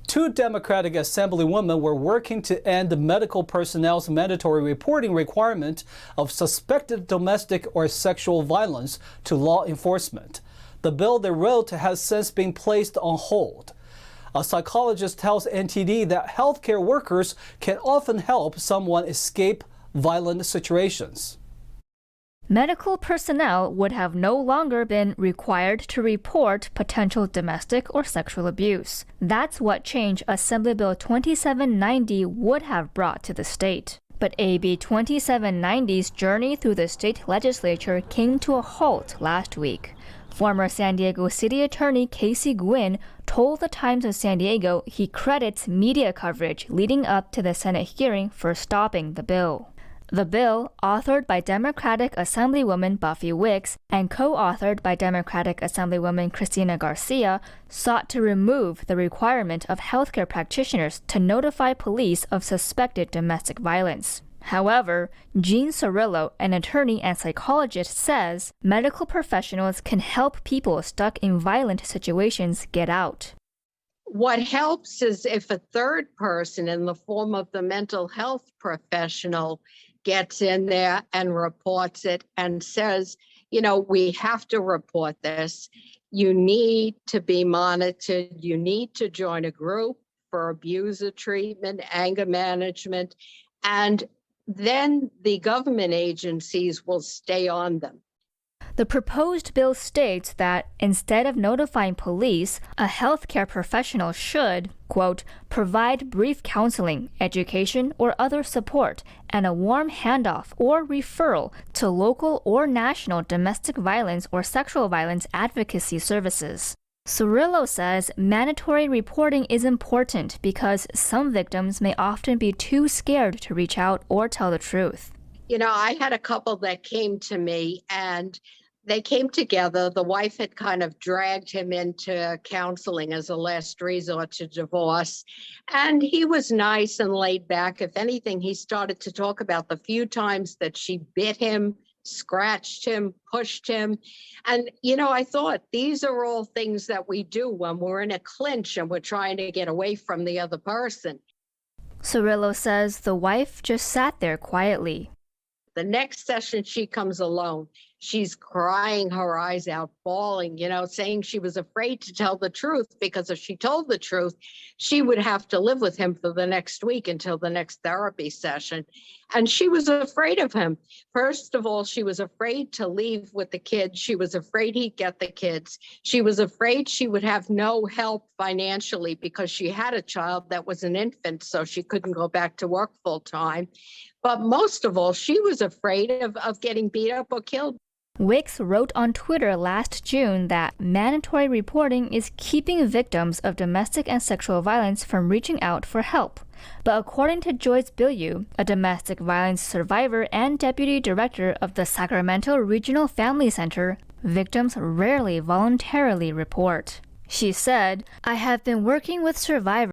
Two Democratic Assemblywomen were working to end the medical personnel's mandatory reporting requirement of suspected domestic or sexual violence to law enforcement. The bill they wrote has since been placed on hold. A psychologist tells NTD that healthcare workers can often help someone escape violent situations. Medical personnel would have no longer been required to report potential domestic or sexual abuse. That's what change Assembly Bill 2790 would have brought to the state. But AB 2790's journey through the state legislature came to a halt last week. Former San Diego City Attorney Casey Gwinn told the Times of San Diego he credits media coverage leading up to the Senate hearing for stopping the bill. The bill, authored by Democratic Assemblywoman Buffy Wicks and co-authored by Democratic Assemblywoman Cristina Garcia, sought to remove the requirement of healthcare practitioners to notify police of suspected domestic violence. However, Jean Cirillo, an attorney and psychologist, says medical professionals can help people stuck in violent situations get out. What helps is if a third person in the form of the mental health professional gets in there and reports it and says, we have to report this. You need to be monitored. You need to join a group for abuser treatment, anger management, and then the government agencies will stay on them. The proposed bill states that instead of notifying police, a healthcare professional should, quote, provide brief counseling, education, or other support, and a warm handoff or referral to local or national domestic violence or sexual violence advocacy services. Cirillo says mandatory reporting is important because some victims may often be too scared to reach out or tell the truth. I had a couple that came to me and they came together. The wife had kind of dragged him into counseling as a last resort to divorce. And he was nice and laid back. If anything, he started to talk about the few times that she bit him, scratched him, pushed him. And, I thought these are all things that we do when we're in a clinch and we're trying to get away from the other person. Cirillo says the wife just sat there quietly. The next session, she comes alone. She's crying her eyes out, bawling, saying she was afraid to tell the truth because if she told the truth, she would have to live with him for the next week until the next therapy session. And she was afraid of him. First of all, she was afraid to leave with the kids. She was afraid he'd get the kids. She was afraid she would have no help financially because she had a child that was an infant, so she couldn't go back to work full time. But most of all, she was afraid of getting beat up or killed. Wicks wrote on Twitter last June that mandatory reporting is keeping victims of domestic and sexual violence from reaching out for help. But according to Joyce Bilyeu, a domestic violence survivor and deputy director of the Sacramento Regional Family Center, victims rarely voluntarily report. She said, "I have been working with survivors